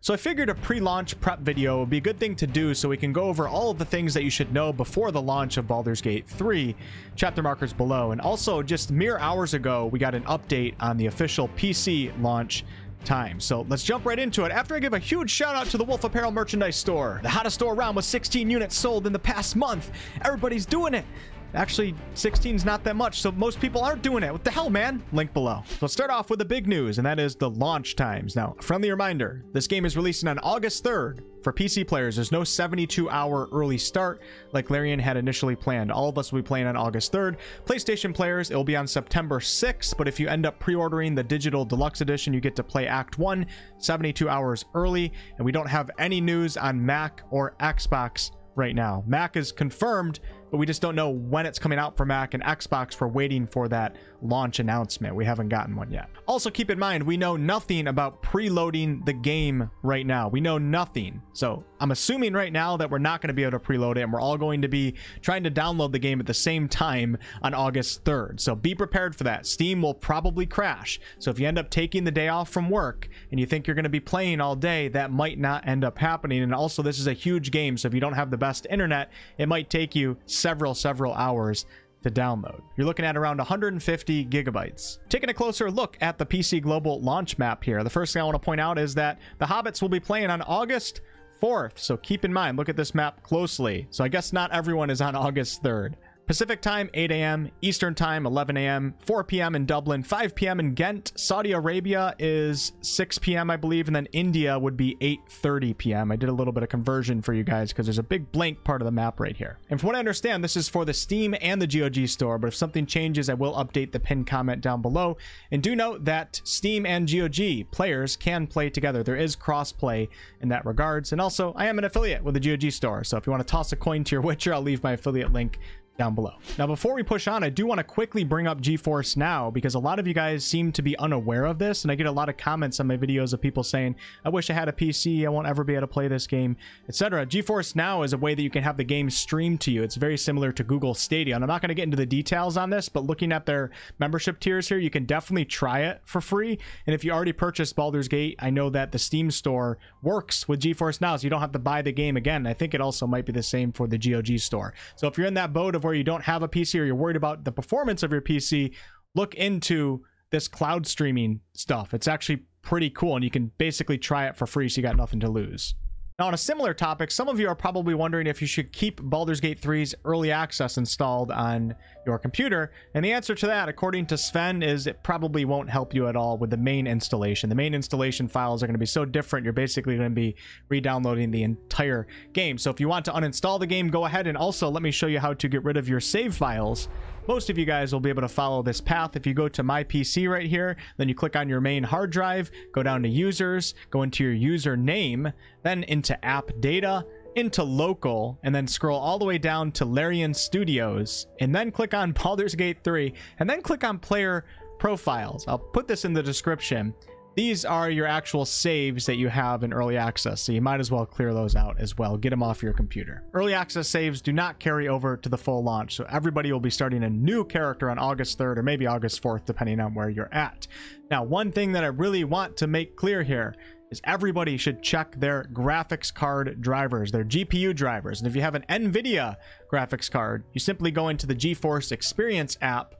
So I figured a pre-launch prep video would be a good thing to do so we can go over all of the things that you should know before the launch of Baldur's Gate 3, chapter markers below. And also just mere hours ago, we got an update on the official PC launch time. So let's jump right into it after I give a huge shout out to the Wolf Apparel merchandise store. The hottest store around with 16 units sold in the past month. Everybody's doing it. Actually, 16 is not that much, so most people aren't doing it. What the hell, man? Link below. So let's start off with the big news, and that is the launch times. Now, a friendly reminder, this game is releasing on August 3rd. For PC players, there's no 72-hour early start like Larian had initially planned. All of us will be playing on August 3rd. PlayStation players, it will be on September 6th, but if you end up pre-ordering the digital deluxe edition, you get to play Act 1 72 hours early, and we don't have any news on Mac or Xbox right now. Mac is confirmed, but we just don't know when it's coming out for Mac, and Xbox, we're waiting for that launch announcement. We haven't gotten one yet. Also keep in mind, we know nothing about preloading the game right now. We know nothing. So I'm assuming right now that we're not going to be able to preload it, and we're all going to be trying to download the game at the same time on August 3rd. So be prepared for that. Steam will probably crash. So if you end up taking the day off from work and you think you're going to be playing all day, that might not end up happening. And also, this is a huge game, so if you don't have the best internet, it might take you several hours to download. You're looking at around 150 gigabytes. Taking a closer look at the PC global launch map here, the first thing I want to point out is that the Hobbits will be playing on August 4th, so keep in mind, look at this map closely. So I guess not everyone is on August 3rd. Pacific time, 8 a.m. Eastern time, 11 a.m. 4 p.m. in Dublin, 5 p.m. in Ghent. Saudi Arabia is 6 p.m. I believe, and then India would be 8:30 p.m. I did a little bit of conversion for you guys because there's a big blank part of the map right here. And from what I understand, this is for the Steam and the GOG store, but if something changes, I will update the pinned comment down below. And do note that Steam and GOG players can play together. There is cross-play in that regards. And also, I am an affiliate with the GOG store, so if you want to toss a coin to your Witcher, I'll leave my affiliate link down below. Now, before we push on, I do want to quickly bring up GeForce Now because a lot of you guys seem to be unaware of this, and I get a lot of comments on my videos of people saying, I wish I had a PC, I won't ever be able to play this game, etc. GeForce Now is a way that you can have the game streamed to you. It's very similar to Google Stadia, and I'm not going to get into the details on this, but looking at their membership tiers here, you can definitely try it for free. And if you already purchased Baldur's Gate, I know that the Steam store works with GeForce Now, so you don't have to buy the game again. I think it also might be the same for the GOG store. So if you're in that boat of where you don't have a PC or you're worried about the performance of your PC, look into this cloud streaming stuff. It's actually pretty cool, and you can basically try it for free, so you got nothing to lose. Now, on a similar topic, some of you are probably wondering if you should keep Baldur's Gate 3's early access installed on your computer. And the answer to that, according to Sven, is it probably won't help you at all with the main installation. The main installation files are going to be so different, you're basically going to be re-downloading the entire game. So if you want to uninstall the game, go ahead, and also let me show you how to get rid of your save files. Most of you guys will be able to follow this path. If you go to My PC right here, then you click on your main hard drive, go down to Users, go into your username, then into App Data, into Local, and then scroll all the way down to Larian Studios, and then click on Baldur's Gate 3, and then click on Player Profiles. I'll put this in the description. These are your actual saves that you have in early access, so you might as well clear those out as well. Get them off your computer. Early access saves do not carry over to the full launch, so everybody will be starting a new character on August 3rd or maybe August 4th, depending on where you're at. Now, one thing that I really want to make clear here is everybody should check their graphics card drivers, their GPU drivers. And if you have an NVIDIA graphics card, you simply go into the GeForce Experience app,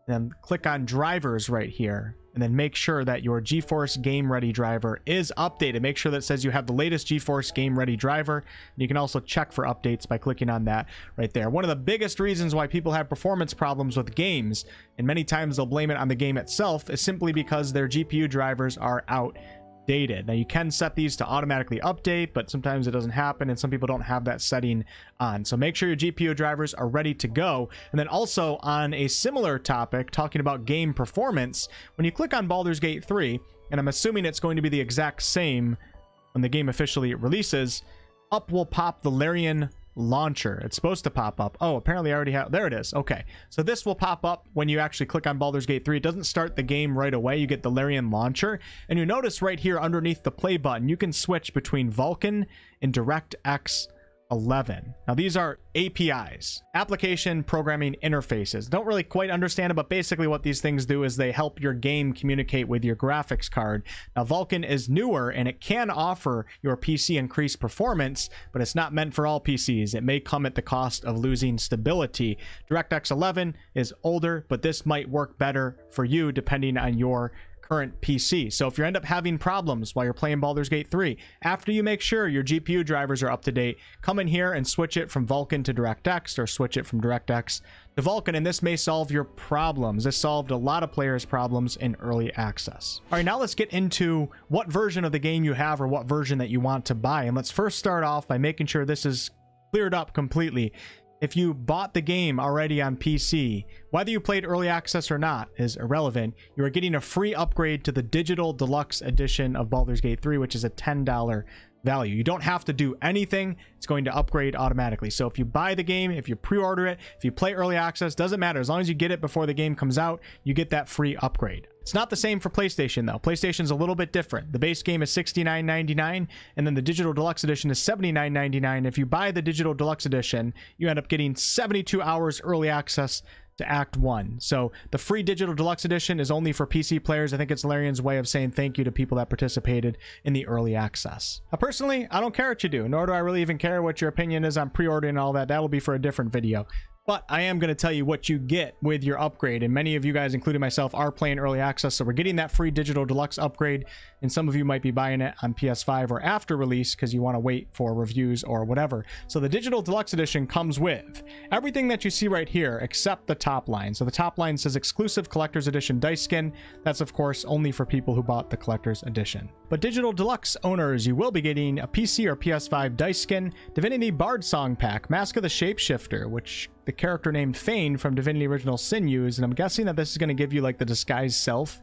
then click on Drivers right here, and then make sure that your GeForce Game Ready driver is updated. Make sure that it says you have the latest GeForce Game Ready driver. And you can also check for updates by clicking on that right there. One of the biggest reasons why people have performance problems with games, and many times they'll blame it on the game itself, is simply because their GPU drivers are outdated. Now, you can set these to automatically update, but sometimes it doesn't happen, and some people don't have that setting on. So make sure your GPU drivers are ready to go. And then also, on a similar topic, talking about game performance, when you click on Baldur's Gate 3, and I'm assuming it's going to be the exact same when the game officially releases, up will pop the Larian launcher. It's supposed to pop up. Oh, apparently I already have. There it is. Okay, so this will pop up when you actually click on Baldur's Gate 3. It doesn't start the game right away. You get the Larian launcher, and you notice right here underneath the play button, you can switch between Vulcan and DirectX 11. Now these are APIs, application programming interfaces. Don't really quite understand it, but basically what these things do is they help your game communicate with your graphics card. Now Vulcan is newer and it can offer your PC increased performance, but it's not meant for all PCs. It may come at the cost of losing stability. DirectX 11 is older, but this might work better for you depending on your current PC. So if you end up having problems while you're playing Baldur's Gate 3, after you make sure your GPU drivers are up to date, come in here and switch it from Vulcan to DirectX, or switch it from DirectX to Vulcan, and this may solve your problems. This solved a lot of players' problems in early access. All right, now let's get into what version of the game you have or what version that you want to buy. And let's first start off by making sure this is cleared up completely. If you bought the game already on PC, whether you played early access or not is irrelevant. You are getting a free upgrade to the digital deluxe edition of Baldur's Gate 3, which is a $10 value. You don't have to do anything. It's going to upgrade automatically. So if you buy the game, if you pre-order it, if you play early access, doesn't matter. As long as you get it before the game comes out, you get that free upgrade. It's not the same for PlayStation though. PlayStation's a little bit different. The base game is $69.99 and then the digital deluxe edition is $79.99. If you buy the digital deluxe edition, you end up getting 72 hours early access to Act 1. So the free digital deluxe edition is only for PC players. I think it's Larian's way of saying thank you to people that participated in the early access. Now, personally, I don't care what you do, nor do I really even care what your opinion is on pre-ordering and all that. That'll be for a different video. But I am going to tell you what you get with your upgrade, and many of you guys, including myself, are playing early access, so we're getting that free digital deluxe upgrade, and some of you might be buying it on PS5 or after release because you want to wait for reviews or whatever. So the digital deluxe edition comes with everything that you see right here except the top line. So the top line says exclusive collector's edition dice skin. That's of course only for people who bought the collector's edition. But digital deluxe owners, you will be getting a PC or PS5 dice skin, Divinity Bard Song Pack, Mask of the Shapeshifter, which the character named Fane from Divinity Original Sin used, and I'm guessing that this is going to give you like the disguise self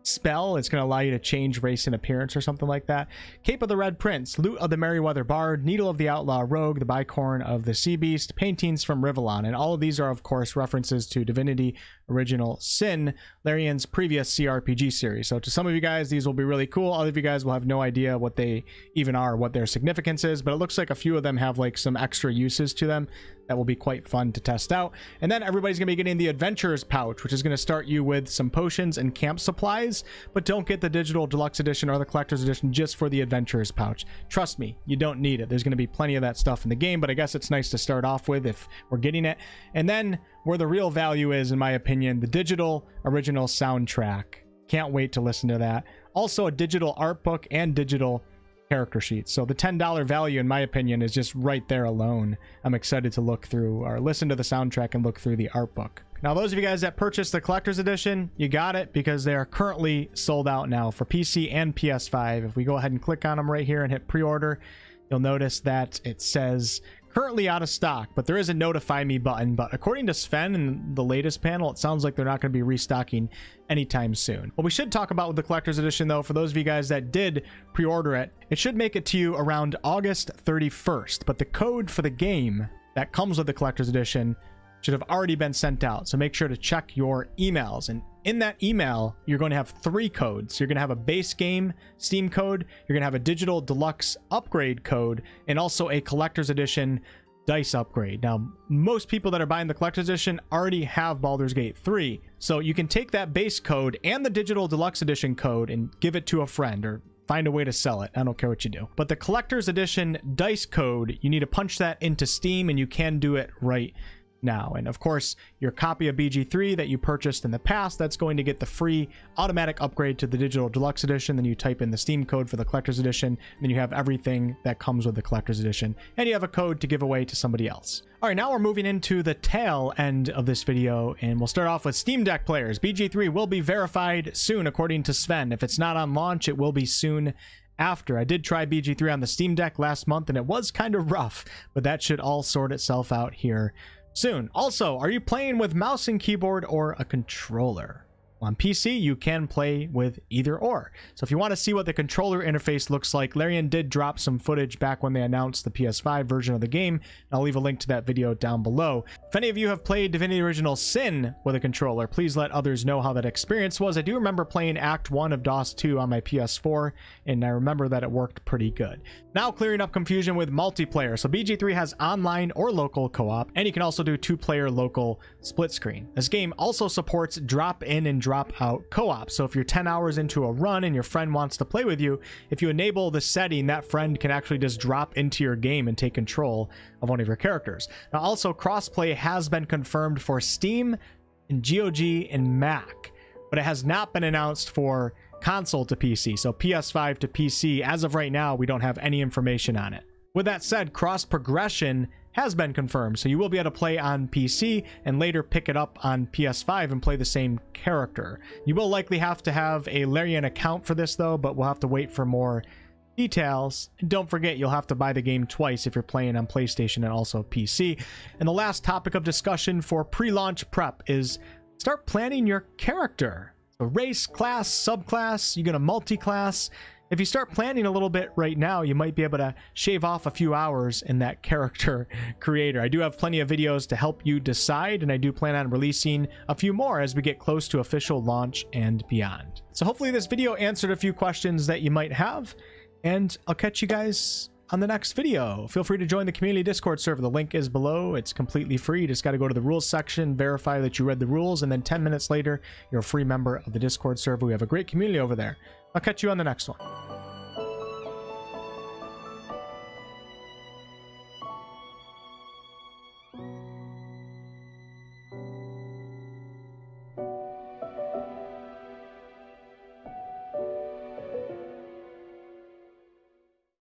spell. It's going to allow you to change race and appearance or something like that. Cape of the Red Prince, Lute of the Merryweather Bard, Needle of the Outlaw Rogue, the Bicorn of the Sea Beast, paintings from Rivalon, and all of these are of course references to Divinity Original Sin, Larian's previous CRPG series. So to some of you guys these will be really cool. Other of you guys will have no idea what they even are, what their significance is, but it looks like a few of them have like some extra uses to them that will be quite fun to test out. And then everybody's gonna be getting the Adventurer's Pouch, which is gonna start you with some potions and camp supplies, but don't get the digital deluxe edition or the collector's edition just for the Adventurer's Pouch. Trust me, you don't need it. There's gonna be plenty of that stuff in the game, but I guess it's nice to start off with if we're getting it. And then where the real value is, in my opinion, the digital original soundtrack. Can't wait to listen to that. Also a digital art book and digital character sheets. So the $10 value, in my opinion, is just right there alone. I'm excited to look through or listen to the soundtrack and look through the art book. Now, those of you guys that purchased the collector's edition, you got it because they are currently sold out now for PC and PS5. If we go ahead and click on them right here and hit pre-order, you'll notice that it says currently out of stock, but there is a notify me button. But according to Sven in the latest panel, it sounds like they're not going to be restocking anytime soon. What we should talk about with the collector's edition though, for those of you guys that did pre-order it, it should make it to you around August 31st, but the code for the game that comes with the collector's edition should have already been sent out. So make sure to check your emails, and in that email you're going to have 3 codes. You're going to have a base game Steam code, you're going to have a digital deluxe upgrade code, and also a collector's edition dice upgrade. Now, most people that are buying the collector's edition already have Baldur's Gate 3, so you can take that base code and the digital deluxe edition code and give it to a friend or find a way to sell it. I don't care what you do. But the collector's edition dice code, you need to punch that into Steam, and you can do it right now. And of course, your copy of BG3 that you purchased in the past, that's going to get the free automatic upgrade to the digital deluxe edition. Then you type in the Steam code for the collector's edition, and then you have everything that comes with the collector's edition, and you have a code to give away to somebody else. All right, now we're moving into the tail end of this video, and we'll start off with Steam Deck players. BG3 will be verified soon, according to Sven. If it's not on launch, it will be soon after. I did try BG3 on the Steam Deck last month, and it was kind of rough, but that should all sort itself out here soon. Also, are you playing with mouse and keyboard or a controller? On PC, you can play with either or. So if you want to see what the controller interface looks like, Larian did drop some footage back when they announced the PS5 version of the game. I'll leave a link to that video down below. If any of you have played Divinity Original Sin with a controller, please let others know how that experience was. I do remember playing Act 1 of DOS 2 on my PS4, and I remember that it worked pretty good. Now clearing up confusion with multiplayer. So BG3 has online or local co-op, and you can also do 2-player local split screen. This game also supports drop-in and drop-out co-op. So if you're 10 hours into a run and your friend wants to play with you, if you enable the setting, that friend can actually just drop into your game and take control of one of your characters. Now also, crossplay has been confirmed for Steam and GOG and Mac, but it has not been announced for console to PC. So PS5 to PC, as of right now, we don't have any information on it. With that said, cross progression has been confirmed, so you will be able to play on PC and later pick it up on PS5 and play the same character. You will likely have to have a Larian account for this though, but we'll have to wait for more details. And don't forget, you'll have to buy the game twice if you're playing on PlayStation and also PC. And the last topic of discussion for pre-launch prep is start planning your character. So race, class, subclass, you're gonna multi-class. If you start planning a little bit right now, you might be able to shave off a few hours in that character creator. I do have plenty of videos to help you decide, and I do plan on releasing a few more as we get close to official launch and beyond. So hopefully this video answered a few questions that you might have, and I'll catch you guys on the next video. Feel free to join the community Discord server. The link is below. It's completely free. You just got to go to the rules section, verify that you read the rules, and then 10 minutes later, you're a free member of the Discord server. We have a great community over there. I'll catch you on the next one.